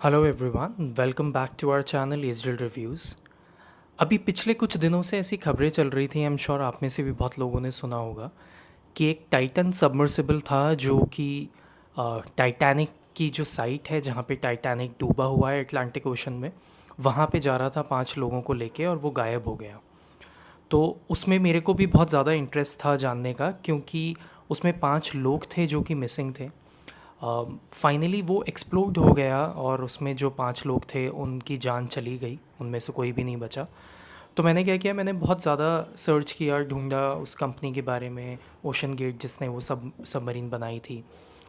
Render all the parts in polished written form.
Hello everyone, welcome back to our channel एजडल reviews. अभी पिछले कुछ दिनों से ऐसी खबरें चल रही थी, आई एम श्योर आप में से भी बहुत लोगों ने सुना होगा कि एक टाइटन सबमर्सिबल था जो कि टाइटैनिक की जो साइट है जहाँ पे टाइटैनिक डूबा हुआ है अटलांटिक ओशन में, वहाँ पे जा रहा था 5 लोगों को लेके और वो गायब हो गया। तो उसमें मेरे को भी बहुत ज़्यादा इंटरेस्ट था जानने का, क्योंकि उसमें 5 लोग थे जो कि मिसिंग थे। फाइनली वो एक्सप्लोड हो गया और उसमें जो 5 लोग थे उनकी जान चली गई, उनमें से कोई भी नहीं बचा। तो मैंने क्या किया, मैंने बहुत ज़्यादा सर्च किया, ढूंढा उस कंपनी के बारे में, ओशन गेट जिसने वो सबमरीन बनाई थी,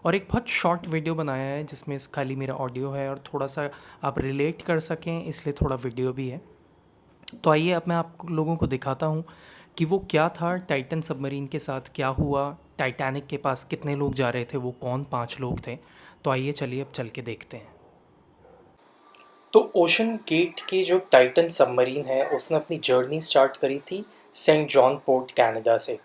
और एक बहुत शॉर्ट वीडियो बनाया है जिसमें खाली मेरा ऑडियो है और थोड़ा सा आप रिलेट कर सकें इसलिए थोड़ा वीडियो भी है। तो आइए अब मैं आप लोगों को दिखाता हूँ कि वो क्या था, टाइटन सबमरीन के साथ क्या हुआ, टाइटैनिक के पास कितने लोग जा रहे थे, वो कौन 5 लोग थे। तो आइए चलिए अब चल के देखते हैं। तो ओशन गेट की जो टाइटन सबमरीन है उसने अपनी जर्नी स्टार्ट करी थी सेंट जॉन पोर्ट कनाडा से।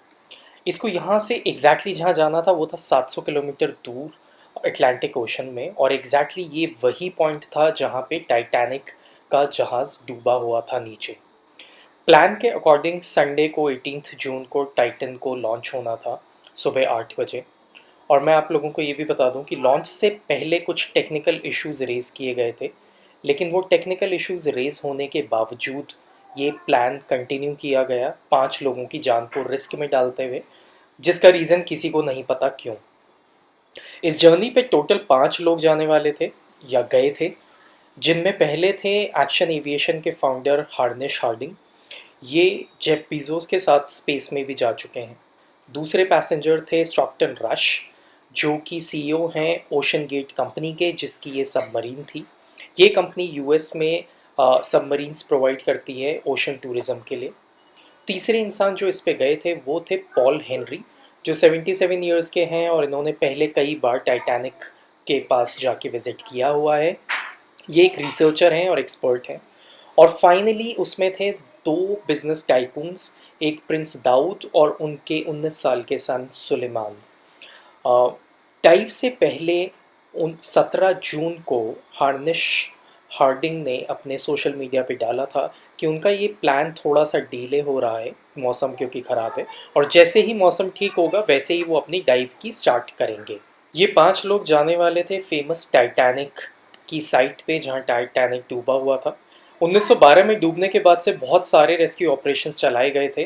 इसको यहाँ से एग्जैक्टली जहाँ जाना था वो था 700 किलोमीटर दूर अटलांटिक ओशन में, और एग्जैक्टली ये वही पॉइंट था जहाँ पे टाइटैनिक का जहाज़ डूबा हुआ था नीचे। प्लान के अकॉर्डिंग संडे को 18 जून को टाइटन को लॉन्च होना था सुबह 8 बजे। और मैं आप लोगों को ये भी बता दूं कि लॉन्च से पहले कुछ टेक्निकल इश्यूज रेज़ किए गए थे, लेकिन वो टेक्निकल इश्यूज रेज़ होने के बावजूद ये प्लान कंटिन्यू किया गया 5 लोगों की जान को रिस्क में डालते हुए, जिसका रीज़न किसी को नहीं पता क्यों। इस जर्नी पे टोटल 5 लोग जाने वाले थे या गए थे, जिनमें पहले थे एक्शन एविएशन के फाउंडर हार्नेश हार्डिंग। ये जेफ बीजोस के साथ स्पेस में भी जा चुके हैं। दूसरे पैसेंजर थे स्टॉकटन रश, जो कि सीईओ हैं ओशन गेट कंपनी के, जिसकी ये सबमरीन थी। ये कंपनी यूएस में सबमरीन्स प्रोवाइड करती है ओशन टूरिज्म के लिए। तीसरे इंसान जो इस पे गए थे वो थे पॉल हेनरी, जो 77 ईयर्स के हैं और इन्होंने पहले कई बार टाइटैनिक के पास जाके विजिट किया हुआ है। ये एक रिसर्चर हैं और एक्सपर्ट हैं। और फाइनली उसमें थे दो बिजनेस टाइकून्स, एक प्रिंस दाऊद और उनके 19 साल के सन सुलेमान। डाइव से पहले 17 जून को हार्निश हार्डिंग ने अपने सोशल मीडिया पे डाला था कि उनका ये प्लान थोड़ा सा डिले हो रहा है, मौसम क्योंकि ख़राब है, और जैसे ही मौसम ठीक होगा वैसे ही वो अपनी डाइव की स्टार्ट करेंगे। ये 5 लोग जाने वाले थे फेमस टाइटैनिक की साइट पे जहाँ टाइटैनिक डूबा हुआ था। 1912 में डूबने के बाद से बहुत सारे रेस्क्यू ऑपरेशंस चलाए गए थे,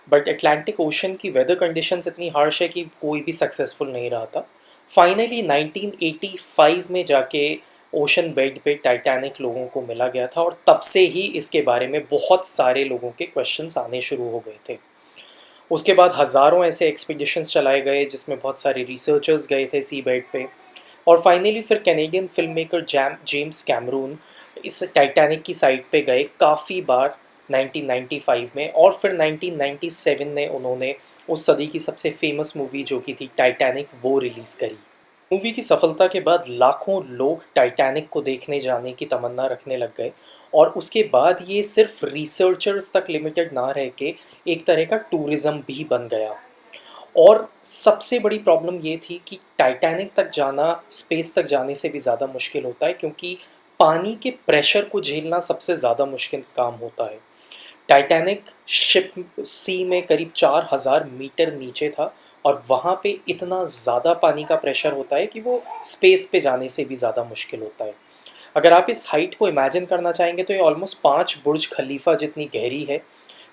बट अटलांटिक ओशन की वेदर कंडीशंस इतनी हार्श है कि कोई भी सक्सेसफुल नहीं रहा था। फाइनली 1985 में जाके ओशन बेड पे टाइटैनिक लोगों को मिला गया था, और तब से ही इसके बारे में बहुत सारे लोगों के क्वेश्चंस आने शुरू हो गए थे। उसके बाद हज़ारों ऐसे एक्सपीडिशंस चलाए गए जिसमें बहुत सारे रिसर्चर्स गए थे सी बेड पे। और फाइनली फिर Canadian film maker James Cameron इस टाइटैनिक की साइट पे गए काफ़ी बार 1995 में, और फिर 1997 में उन्होंने उस सदी की सबसे फेमस मूवी जो कि थी टाइटैनिक वो रिलीज़ करी। मूवी की सफलता के बाद लाखों लोग टाइटैनिक को देखने जाने की तमन्ना रखने लग गए, और उसके बाद ये सिर्फ रिसर्चर्स तक लिमिटेड ना रह के एक तरह का टूरिज़्म भी बन गया। और सबसे बड़ी प्रॉब्लम ये थी कि टाइटैनिक तक जाना स्पेस तक जाने से भी ज़्यादा मुश्किल होता है, क्योंकि पानी के प्रेशर को झेलना सबसे ज़्यादा मुश्किल काम होता है। टाइटैनिक शिप सी में करीब 4000 मीटर नीचे था, और वहाँ पे इतना ज़्यादा पानी का प्रेशर होता है कि वो स्पेस पे जाने से भी ज़्यादा मुश्किल होता है। अगर आप इस हाइट को इमेजिन करना चाहेंगे तो ये ऑलमोस्ट 5 बुर्ज खलीफा जितनी गहरी है।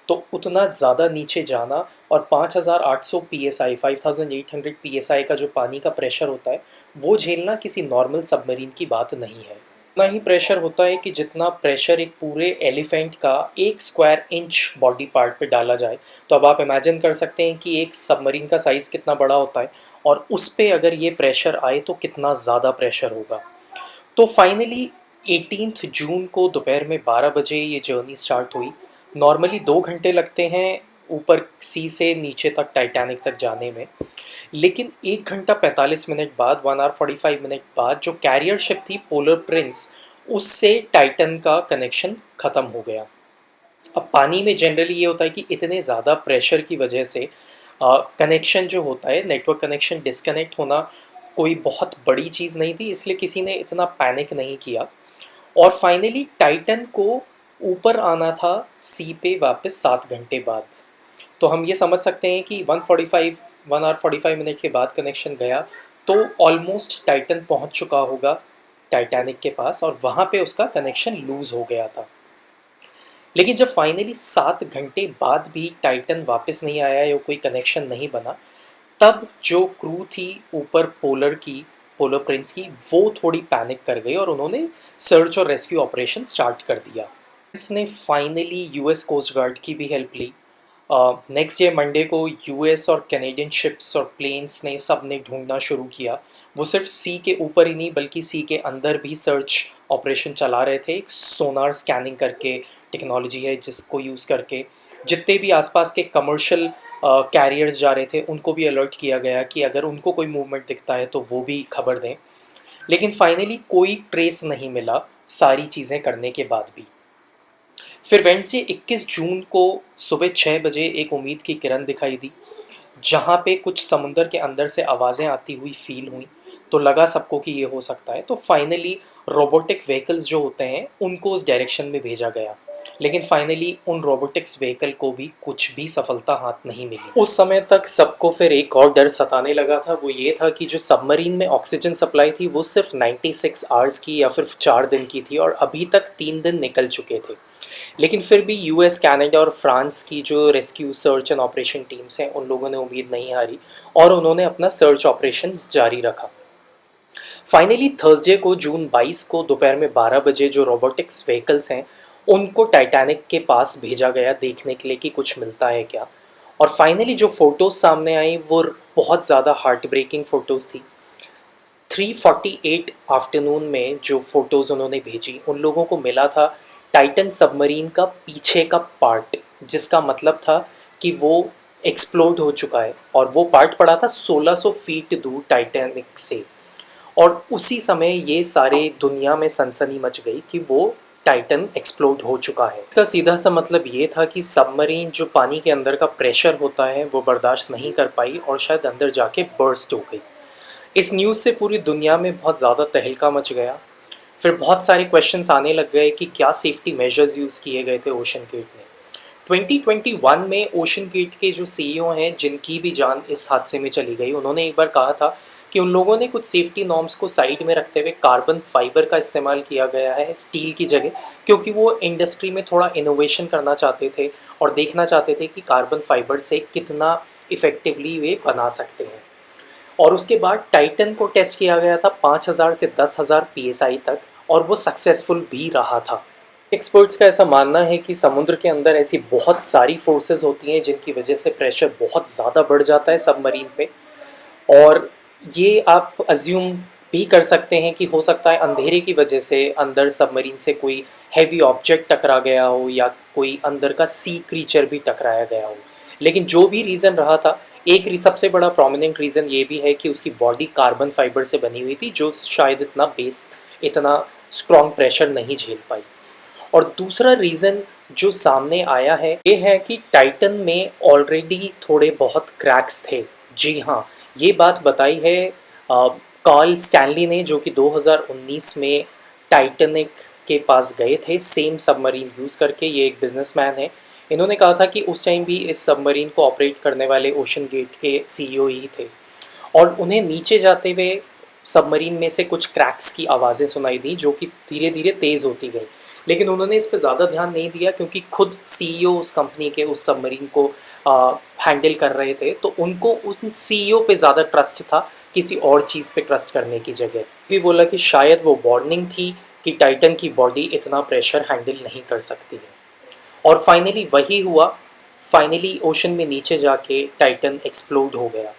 तो उतना ज़्यादा नीचे जाना और 5800 PSI 5800 PSI का जो पानी का प्रेशर होता है वो झेलना किसी नॉर्मल सबमरीन की बात नहीं है। उतना ही प्रेशर होता है कि जितना प्रेशर एक पूरे एलिफेंट का 1 स्क्वायर इंच बॉडी पार्ट पे डाला जाए। तो अब आप इमेजिन कर सकते हैं कि एक सबमरीन का साइज़ कितना बड़ा होता है, और उस पे अगर ये प्रेशर आए तो कितना ज़्यादा प्रेशर होगा। तो फाइनली 18 जून को दोपहर में 12 बजे ये जर्नी स्टार्ट हुई। नॉर्मली 2 घंटे लगते हैं ऊपर सी से नीचे तक टाइटैनिक तक जाने में, लेकिन 1 घंटा 45 मिनट बाद 1 आवर 45 मिनट बाद जो कैरियर शिप थी पोलर प्रिंस, उससे टाइटन का कनेक्शन ख़त्म हो गया। अब पानी में जनरली ये होता है कि इतने ज़्यादा प्रेशर की वजह से कनेक्शन जो होता है, नेटवर्क कनेक्शन डिस्कनेक्ट होना कोई बहुत बड़ी चीज़ नहीं थी, इसलिए किसी ने इतना पैनिक नहीं किया। और फाइनली टाइटन को ऊपर आना था सी पे वापस 7 घंटे बाद। तो हम ये समझ सकते हैं कि 1 आवर 45 मिनट के बाद कनेक्शन गया, तो ऑलमोस्ट टाइटन पहुंच चुका होगा टाइटैनिक के पास, और वहाँ पे उसका कनेक्शन लूज़ हो गया था। लेकिन जब फाइनली 7 घंटे बाद भी टाइटन वापस नहीं आया या कोई कनेक्शन नहीं बना, तब जो क्रू थी ऊपर पोलर प्रिंस की, वो थोड़ी पैनिक कर गई और उन्होंने सर्च और रेस्क्यू ऑपरेशन स्टार्ट कर दिया। इसने फाइनली यूएस कोस्ट गार्ड की भी हेल्प ली। नेक्स्ट डे मंडे को यूएस और कैनेडियन शिप्स और प्लेन्स ने सब ने ढूंढना शुरू किया। वो सिर्फ सी के ऊपर ही नहीं बल्कि सी के अंदर भी सर्च ऑपरेशन चला रहे थे। एक सोनार स्कैनिंग करके टेक्नोलॉजी है जिसको यूज़ करके जितने भी आसपास के कमर्शियल कैरियर्स जा रहे थे उनको भी अलर्ट किया गया कि अगर उनको कोई मूवमेंट दिखता है तो वो भी खबर दें। लेकिन फाइनली कोई ट्रेस नहीं मिला सारी चीज़ें करने के बाद भी। फिर वेडनेसडे 21 जून को सुबह 6 बजे एक उम्मीद की किरण दिखाई दी, जहाँ पे कुछ समुंदर के अंदर से आवाज़ें आती हुई फील हुई। तो लगा सबको कि ये हो सकता है, तो फाइनली रोबोटिक व्हीकल्स जो होते हैं उनको उस डायरेक्शन में भेजा गया। लेकिन फाइनली उन रोबोटिक्स व्हीकल को भी कुछ भी सफलता हाथ नहीं मिली। उस समय तक सबको फिर एक और डर सताने लगा था, वो ये था कि जो सबमरीन में ऑक्सीजन सप्लाई थी वो सिर्फ 96 आवर्स की या फिर 4 दिन की थी, और अभी तक 3 दिन निकल चुके थे। लेकिन फिर भी यूएस, कनाडा और फ्रांस की जो rescue search and operation teams हैं उन लोगों ने उम्मीद नहीं हारी और उन्होंने अपना सर्च ऑपरेशंस जारी रखा। फाइनली थर्सडे को जून 22 को दोपहर में 12 बजे जो रोबोटिक्स व्हीकल्स हैं उनको टाइटैनिक के पास भेजा गया देखने के लिए कि कुछ मिलता है क्या। और फाइनली जो फ़ोटोज़ सामने आई वो बहुत ज़्यादा हार्ट ब्रेकिंग फ़ोटोज़ थी। 3:48 आफ्टरनून में जो फ़ोटोज़ उन्होंने भेजी उन लोगों को मिला था टाइटन सबमरीन का पीछे का पार्ट, जिसका मतलब था कि वो एक्सप्लोड हो चुका है, और वो पार्ट पड़ा था 1600 फीट दूर टाइटैनिक से। और उसी समय ये सारे दुनिया में सनसनी मच गई कि वो टाइटन एक्सप्लोड हो चुका है। इसका सीधा सा मतलब ये था कि सबमरीन जो पानी के अंदर का प्रेशर होता है वो बर्दाश्त नहीं कर पाई और शायद अंदर जाके बर्स्ट हो गई। इस न्यूज़ से पूरी दुनिया में बहुत ज़्यादा तहलका मच गया। फिर बहुत सारे क्वेश्चंस आने लग गए कि क्या सेफ्टी मेजर्स यूज़ किए गए थे ओशन गेट में। 2021 में ओशन गेट के जो सीईओ हैं जिनकी भी जान इस हादसे में चली गई, उन्होंने एक बार कहा था कि उन लोगों ने कुछ सेफ्टी नॉर्म्स को साइड में रखते हुए कार्बन फाइबर का इस्तेमाल किया गया है स्टील की जगह, क्योंकि वो इंडस्ट्री में थोड़ा इनोवेशन करना चाहते थे और देखना चाहते थे कि कार्बन फाइबर से कितना इफ़ेक्टिवली वे बना सकते हैं। और उसके बाद टाइटन को टेस्ट किया गया था 5000 से 10,000 PSI तक, और वो सक्सेसफुल भी रहा था। एक्सपर्ट्स का ऐसा मानना है कि समुद्र के अंदर ऐसी बहुत सारी फोर्सेस होती हैं जिनकी वजह से प्रेशर बहुत ज़्यादा बढ़ जाता है सबमरीन पे, और ये आप अज्यूम भी कर सकते हैं कि हो सकता है अंधेरे की वजह से अंदर सबमरीन से कोई हैवी ऑब्जेक्ट टकरा गया हो या कोई अंदर का सी क्रीचर भी टकराया गया हो। लेकिन जो भी रीज़न रहा था, एक सबसे बड़ा प्रोमिनेंट रीज़न ये भी है कि उसकी बॉडी कार्बन फाइबर से बनी हुई थी जो शायद इतना स्ट्रॉन्ग प्रेशर नहीं झेल पाई। और दूसरा रीज़न जो सामने आया है ये है कि टाइटन में ऑलरेडी थोड़े बहुत क्रैक्स थे। जी हाँ, ये बात बताई है कार्ल स्टैनली ने, जो कि 2019 में टाइटैनिक के पास गए थे सेम सबमरीन यूज़ करके। ये एक बिजनेसमैन है। इन्होंने कहा था कि उस टाइम भी इस सबमरीन को ऑपरेट करने वाले ओशन गेट के सीईओ ही थे, और उन्हें नीचे जाते हुए सबमरीन में से कुछ क्रैक्स की आवाज़ें सुनाई दी जो कि धीरे धीरे तेज़ होती गई। लेकिन उन्होंने इस पर ज़्यादा ध्यान नहीं दिया क्योंकि खुद सीईओ उस कंपनी के उस सबमरीन को हैंडल कर रहे थे, तो उनको उन सीईओ पे ज़्यादा ट्रस्ट था किसी और चीज़ पे ट्रस्ट करने की जगह। भी बोला कि शायद वो वार्निंग थी कि टाइटन की बॉडी इतना प्रेशर हैंडल नहीं कर सकती है। और फाइनली वही हुआ। फाइनली ओशन में नीचे जाके टाइटन एक्सप्लोड हो गया।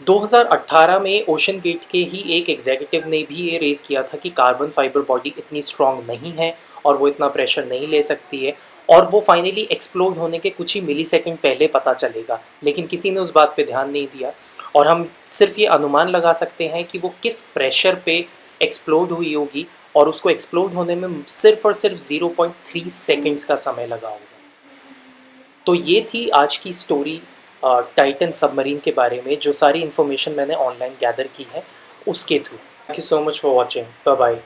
2018 में ओशन गेट के ही एक एग्जीक्यूटिव ने भी ये रेज़ किया था कि कार्बन फाइबर बॉडी इतनी स्ट्रॉन्ग नहीं है और वो इतना प्रेशर नहीं ले सकती है, और वो फाइनली एक्सप्लोड होने के कुछ ही मिली सेकेंड पहले पता चलेगा। लेकिन किसी ने उस बात पे ध्यान नहीं दिया, और हम सिर्फ ये अनुमान लगा सकते हैं कि वो किस प्रेशर पे एक्सप्लोड हुई होगी, और उसको एक्सप्लोड होने में सिर्फ और सिर्फ 0.3 सेकेंड्स का समय लगा होगा। तो ये थी आज की स्टोरी टाइटन सबमरीन के बारे में। जो सारी इन्फॉर्मेशन मैंने ऑनलाइन गैदर की है उसके through. Thank you so much for watching. Bye bye.